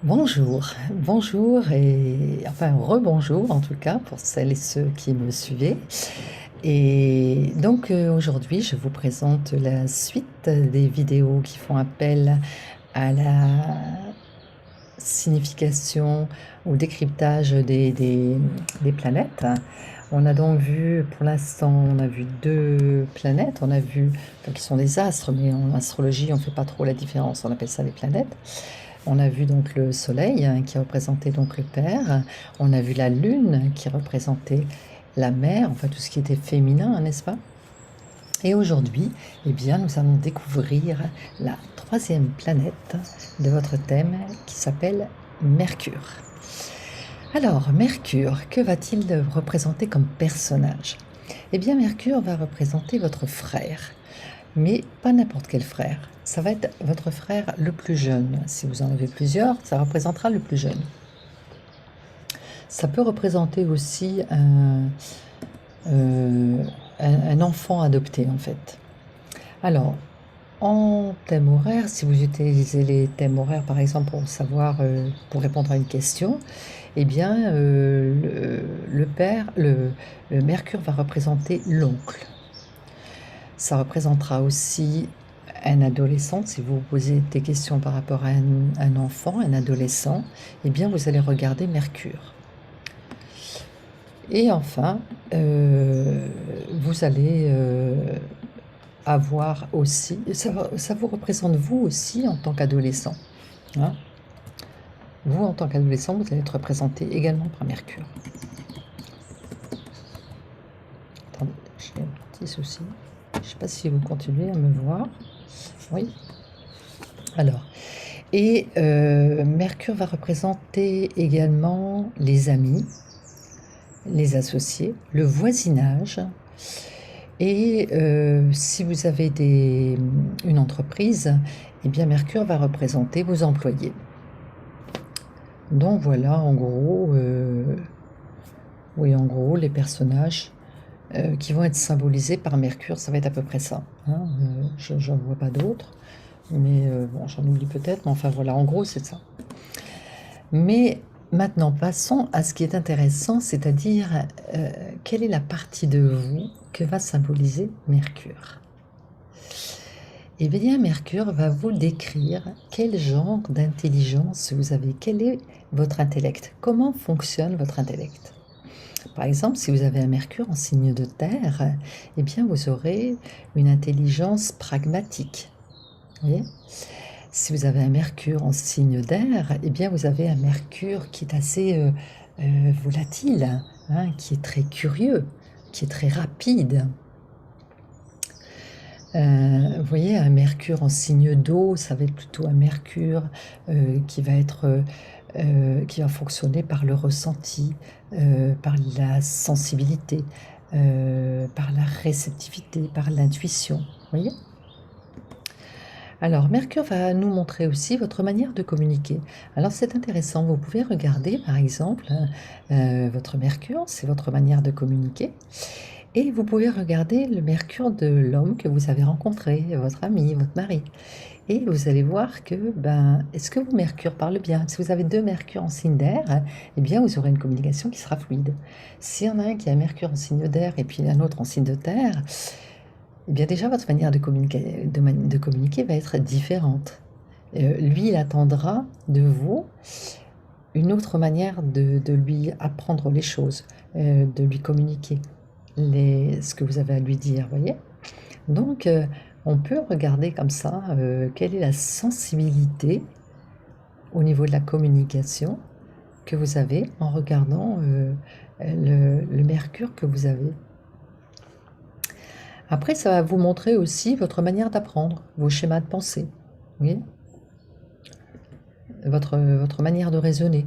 Bonjour et enfin rebonjour en tout cas pour celles et ceux qui me suivaient. Et donc aujourd'hui, je vous présente la suite des vidéos qui font appel à la signification, au décryptage des planètes. On a donc vu, pour l'instant, on a vu deux planètes, on a vu, donc qui sont des astres, mais en astrologie, on ne fait pas trop la différence, on appelle ça les planètes. On a vu donc le soleil qui représentait donc le père, on a vu la lune qui représentait la mère, enfin tout ce qui était féminin, n'est-ce pas? Et aujourd'hui, eh bien, nous allons découvrir la troisième planète de votre thème qui s'appelle Mercure. Alors, Mercure, que va-t-il représenter comme personnage? Eh bien, Mercure va représenter votre frère, mais pas n'importe quel frère. Ça va être votre frère le plus jeune. Si vous en avez plusieurs, ça représentera le plus jeune. Ça peut représenter aussi un enfant adopté, en fait. Alors, en thème horaire, si vous utilisez les thèmes horaires, par exemple, pour savoir, pour répondre à une question, eh bien, le Mercure va représenter l'oncle. Ça représentera aussi un adolescent. Si vous vous posez des questions par rapport à un enfant, un adolescent, eh bien, vous allez regarder Mercure. Et enfin, vous allez avoir aussi, ça vous représente vous aussi en tant qu'adolescent, hein. Vous, en tant qu'adolescent, vous allez être représenté également par Mercure. Attendez, j'ai un petit souci. Je ne sais pas si vous continuez à me voir. Oui. Alors, et Mercure va représenter également les amis, les associés, le voisinage. Et si vous avez une entreprise, eh bien Mercure va représenter vos employés. Donc voilà, en gros, oui, en gros, les personnages qui vont être symbolisés par Mercure, ça va être à peu près ça, hein. Je n'en vois pas d'autres, mais bon, j'en oublie peut-être, mais enfin voilà, en gros, c'est ça. Mais maintenant, passons à ce qui est intéressant, c'est-à-dire quelle est la partie de vous que va symboliser Mercure? Eh bien, Mercure va vous décrire quel genre d'intelligence vous avez, quel est votre intellect, comment fonctionne votre intellect. Par exemple, si vous avez un Mercure en signe de terre, eh bien, vous aurez une intelligence pragmatique. Voyez, si vous avez un Mercure en signe d'air, eh bien, vous avez un Mercure qui est assez volatile, hein, qui est très qui est très rapide. Vous voyez, un Mercure en signe d'eau, ça va être plutôt un Mercure qui va être, qui va fonctionner par le ressenti, par la sensibilité, par la réceptivité, par l'intuition. Vous voyez? Alors, Mercure va nous montrer aussi votre manière de communiquer. Alors, c'est intéressant. Vous pouvez regarder, par exemple, votre Mercure, c'est votre manière de communiquer. Et vous pouvez regarder le Mercure de l'homme que vous avez rencontré, votre ami, votre mari. Et vous allez voir que, ben, est-ce que vos Mercure parlent bien? Si vous avez deux Mercure en signe d'air, eh bien, vous aurez une communication qui sera fluide. S'il y en a un qui a un Mercure en signe d'air et puis un autre en signe de terre, eh bien, déjà, votre manière de communiquer va être différente. Lui, il attendra de vous une autre manière de lui apprendre les choses, de lui communiquer ce que vous avez à lui dire, voyez? Donc, on peut regarder comme ça, quelle est la sensibilité au niveau de la communication que vous avez en regardant le Mercure que vous avez. Après, ça va vous montrer aussi votre manière d'apprendre, vos schémas de pensée, vous voyez? Votre manière de raisonner.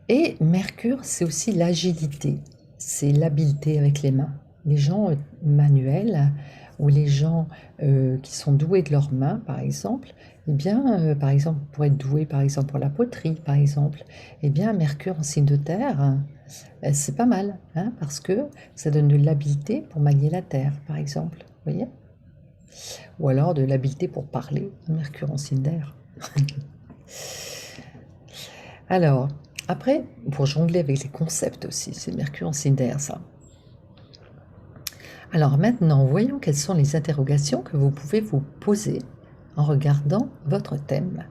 Et Mercure, c'est aussi l'agilité, c'est l'habileté avec les mains. Les gens manuels ou les gens qui sont doués de leurs mains, par exemple, eh bien, par exemple, pour être doué, par exemple, pour la poterie, par exemple, eh bien, Mercure en signe de terre, c'est pas mal, hein, parce que ça donne de l'habileté pour manier la terre, par exemple, vous voyez? Ou alors de l'habileté pour parler, Mercure en signe d'air. Alors, après, pour jongler avec les concepts aussi, c'est Mercure en signe d'air, ça. Alors maintenant, voyons quelles sont les interrogations que vous pouvez vous poser en regardant votre thème.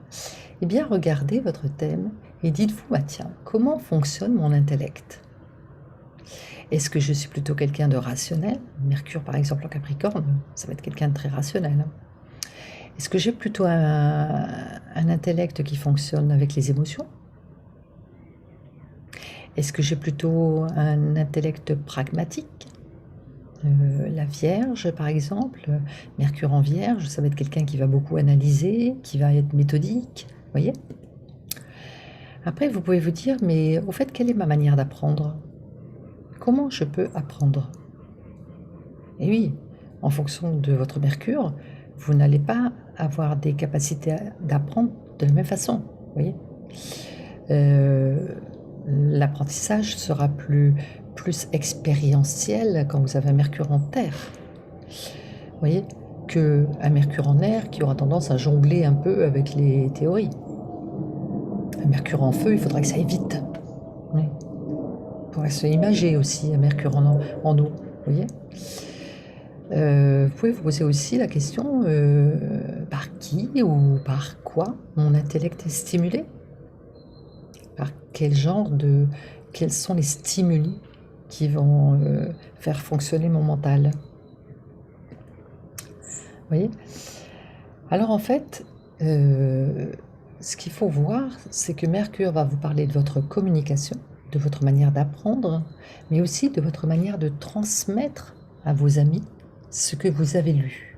Eh bien, regardez votre thème et dites-vous, bah tiens, comment fonctionne mon intellect? Est-ce que je suis plutôt quelqu'un de rationnel? Mercure, par exemple, en Capricorne, ça va être quelqu'un de très rationnel. Est-ce que j'ai plutôt un intellect qui fonctionne avec les émotions? Est-ce que j'ai plutôt un intellect pragmatique? La Vierge, par exemple, Mercure en Vierge, ça va être quelqu'un qui va beaucoup analyser, qui va être méthodique, vous voyez? Après, vous pouvez vous dire, mais au fait, quelle est ma manière d'apprendre? Comment je peux apprendre? Et oui, en fonction de votre Mercure, vous n'allez pas avoir des capacités d'apprendre de la même façon, vous voyez? L'apprentissage sera plus expérientiel quand vous avez un Mercure en terre, vous voyez? Qu'un Mercure en air qui aura tendance à jongler un peu avec les théories. Un Mercure en feu, il faudra que ça aille vite. Oui. Il faudra se imager aussi, un Mercure en eau, vous voyez? Vous pouvez vous poser aussi la question, par qui ou par quoi mon intellect est stimulé? Par quels sont les stimuli qui vont, faire fonctionner mon mental? Vous voyez? Alors en fait, ce qu'il faut voir, c'est que Mercure va vous parler de votre communication, de votre manière d'apprendre, mais aussi de votre manière de transmettre à vos amis ce que vous avez lu.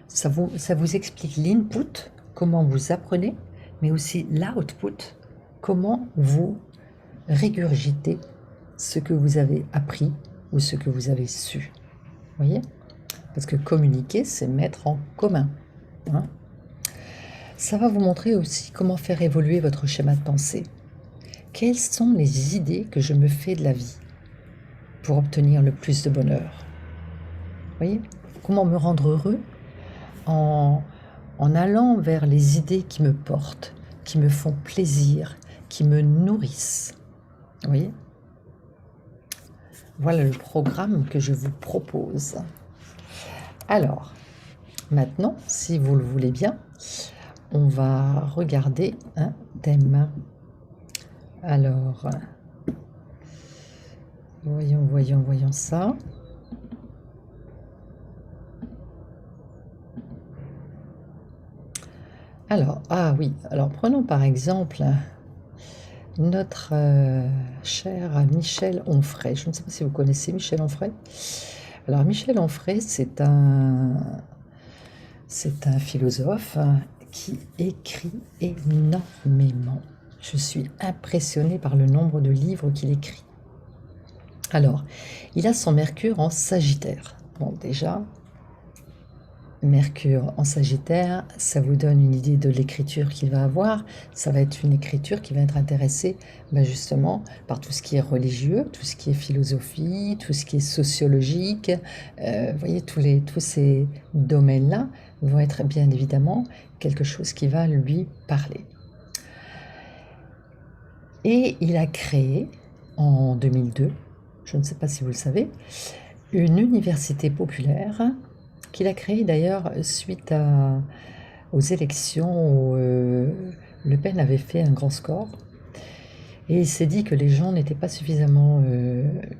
Ça vous explique l'input, comment vous apprenez, mais aussi l'output, comment vous régurgitez ce que vous avez appris ou ce que vous avez su. Vous voyez? Parce que communiquer, c'est mettre en commun. Hein? Ça va vous montrer aussi comment faire évoluer votre schéma de pensée. Quelles sont les idées que je me fais de la vie pour obtenir le plus de bonheur? Vous voyez? Comment me rendre heureux en allant vers les idées qui me portent, qui me font plaisir, qui me nourrissent. Vous voyez? Voilà le programme que je vous propose. Alors, maintenant, si vous le voulez bien, on va regarder un thème. Alors, voyons ça. Alors, ah oui, alors prenons par exemple notre cher Michel Onfray. Je ne sais pas si vous connaissez Michel Onfray. Alors, Michel Onfray, c'est un philosophe qui écrit énormément. Je suis impressionnée par le nombre de livres qu'il écrit. Alors, il a son Mercure en Sagittaire. Bon, déjà, Mercure en Sagittaire, ça vous donne une idée de l'écriture qu'il va avoir. Ça va être une écriture qui va être intéressée justement par tout ce qui est religieux, tout ce qui est philosophie, tout ce qui est sociologique. Vous voyez, tous ces domaines-là vont être bien évidemment quelque chose qui va lui parler. Et il a créé en 2002, je ne sais pas si vous le savez, une université populaire qu'il a créée d'ailleurs suite aux élections où Le Pen avait fait un grand score. Et il s'est dit que les gens n'étaient pas suffisamment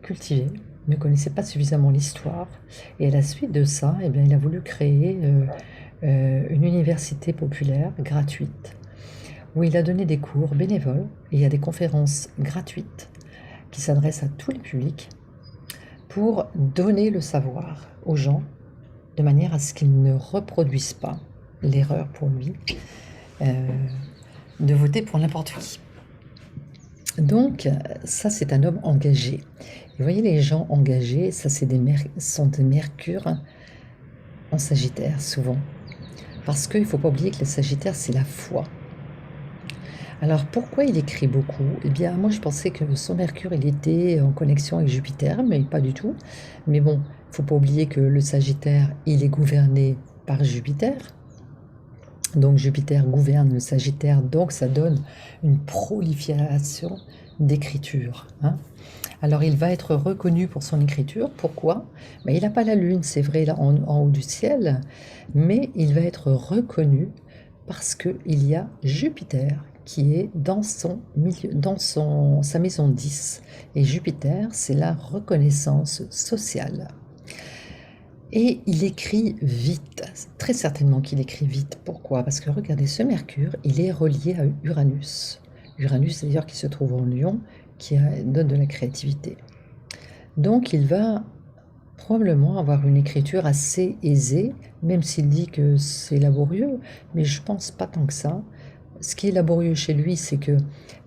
cultivés, ne connaissaient pas suffisamment l'histoire. Et à la suite de ça, eh bien, il a voulu créer une université populaire gratuite, où il a donné des cours bénévoles, et il y a des conférences gratuites qui s'adressent à tous les publics pour donner le savoir aux gens de manière à ce qu'ils ne reproduisent pas l'erreur pour lui de voter pour n'importe qui. Donc, ça, c'est un homme engagé. Et vous voyez, les gens engagés, ça, sont des mercures en Sagittaire, souvent. Parce qu'il ne faut pas oublier que le Sagittaire, c'est la foi. Alors, pourquoi il écrit beaucoup? Eh bien, moi, je pensais que son Mercure, il était en connexion avec Jupiter, mais pas du tout. Mais bon, il ne faut pas oublier que le Sagittaire, il est gouverné par Jupiter. Donc Jupiter gouverne le Sagittaire, donc ça donne une prolifération d'écriture, hein. Alors il va être reconnu pour son écriture. Pourquoi? Ben, il n'a pas la Lune, c'est vrai, là, en haut du ciel, mais il va être reconnu parce qu'il y a Jupiter qui est dans son milieu, sa maison 10. Et Jupiter, c'est la reconnaissance sociale. Et il écrit vite, très certainement qu'il écrit vite. Pourquoi? Parce que regardez, ce Mercure, il est relié à Uranus. Uranus, d'ailleurs, qui se trouve en Lion, qui donne de la créativité. Donc il va probablement avoir une écriture assez aisée, même s'il dit que c'est laborieux, mais je pense pas tant que ça. Ce qui est laborieux chez lui, c'est que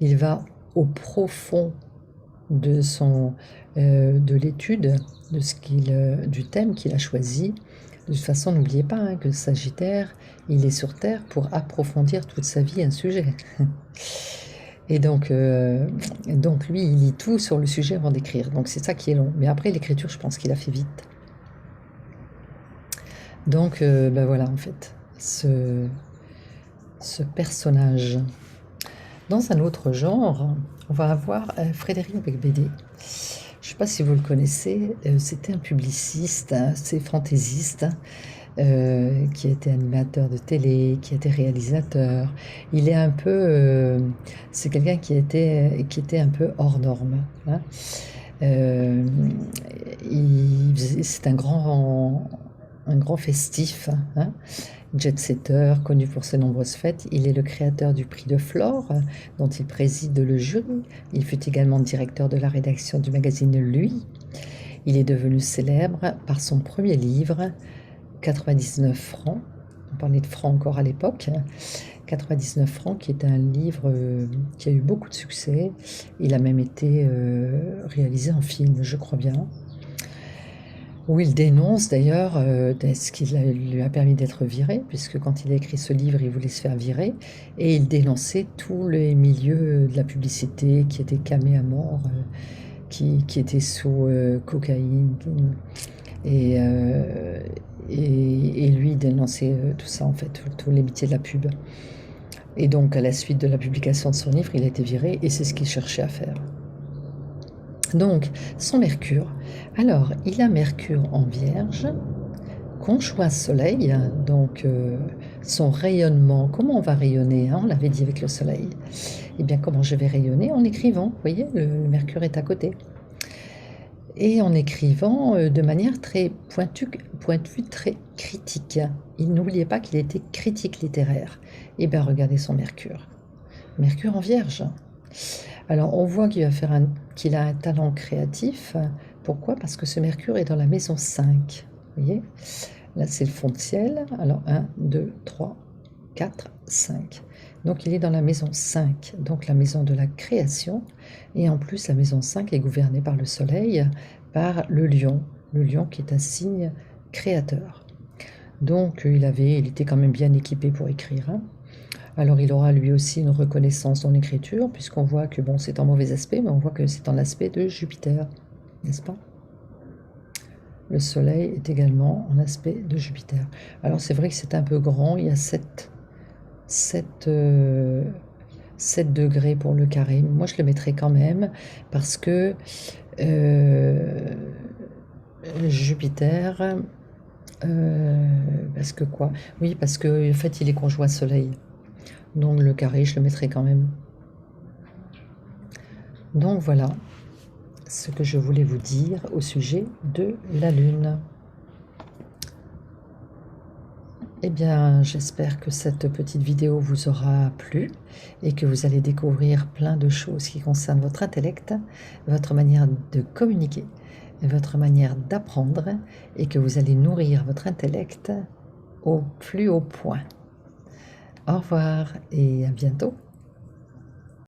il va au profond de de l'étude, du thème qu'il a choisi. De toute façon, n'oubliez pas, hein, que Sagittaire, il est sur Terre pour approfondir toute sa vie un sujet. Et donc lui, il lit tout sur le sujet avant d'écrire. Donc c'est ça qui est long. Mais après, l'écriture, je pense qu'il a fait vite. Donc ben voilà, en fait, ce personnage. Dans un autre genre, on va avoir Frédéric Becbédé. Je ne sais pas si vous le connaissez, c'était un publiciste, hein, assez fantaisiste, qui a été animateur de télé, qui a été réalisateur. Il est un peu, c'est quelqu'un qui était un peu hors norme, hein. Euh, c'est un grand festif, hein, jet-setter, connu pour ses nombreuses fêtes. Il est le créateur du prix de Flore, dont il préside le jury. Il fut également directeur de la rédaction du magazine Lui. Il est devenu célèbre par son premier livre, 99 francs. On parlait de francs encore à l'époque. 99 francs, qui est un livre qui a eu beaucoup de succès. Il a même été réalisé en film, je crois bien, où il dénonce d'ailleurs ce qui lui a permis d'être viré, puisque quand il a écrit ce livre, il voulait se faire virer, et il dénonçait tous les milieux de la publicité qui étaient camés à mort, qui étaient sous cocaïne, et, euh, et lui dénonçait tout ça, en fait, tous les métiers de la pub. Et donc, à la suite de la publication de son livre, il a été viré, et c'est ce qu'il cherchait à faire. Donc, son Mercure. Alors, il a Mercure en Vierge, conjoint Soleil, donc son rayonnement. Comment on va rayonner, hein, on l'avait dit avec le Soleil. Eh bien, comment je vais rayonner? En écrivant. Vous voyez, le Mercure est à côté. Et en écrivant de manière très pointue, très critique. N'oubliez pas qu'il était critique littéraire. Eh bien, regardez son Mercure. Mercure en Vierge. Alors, on voit qu'il a un talent créatif. Pourquoi? Parce que ce Mercure est dans la maison 5. Vous voyez? Là, c'est le fond de ciel. Alors, 1, 2, 3, 4, 5. Donc, il est dans la maison 5, donc la maison de la création. Et en plus, la maison 5 est gouvernée par le Soleil, par le lion qui est un signe créateur. Donc, il était quand même bien équipé pour écrire, hein. Alors il aura lui aussi une reconnaissance dans l'écriture, puisqu'on voit que, bon, c'est en mauvais aspect, mais on voit que c'est en aspect de Jupiter, n'est-ce pas? Le Soleil est également en aspect de Jupiter. Alors c'est vrai que c'est un peu grand, il y a 7 degrés pour le carré. Moi je le mettrai quand même, parce que Jupiter, parce que quoi? Oui, parce que en fait il est conjoint Soleil. Donc le carré, je le mettrai quand même. Donc voilà ce que je voulais vous dire au sujet de la Lune. Eh bien, j'espère que cette petite vidéo vous aura plu et que vous allez découvrir plein de choses qui concernent votre intellect, votre manière de communiquer, votre manière d'apprendre, et que vous allez nourrir votre intellect au plus haut point. Au revoir et à bientôt.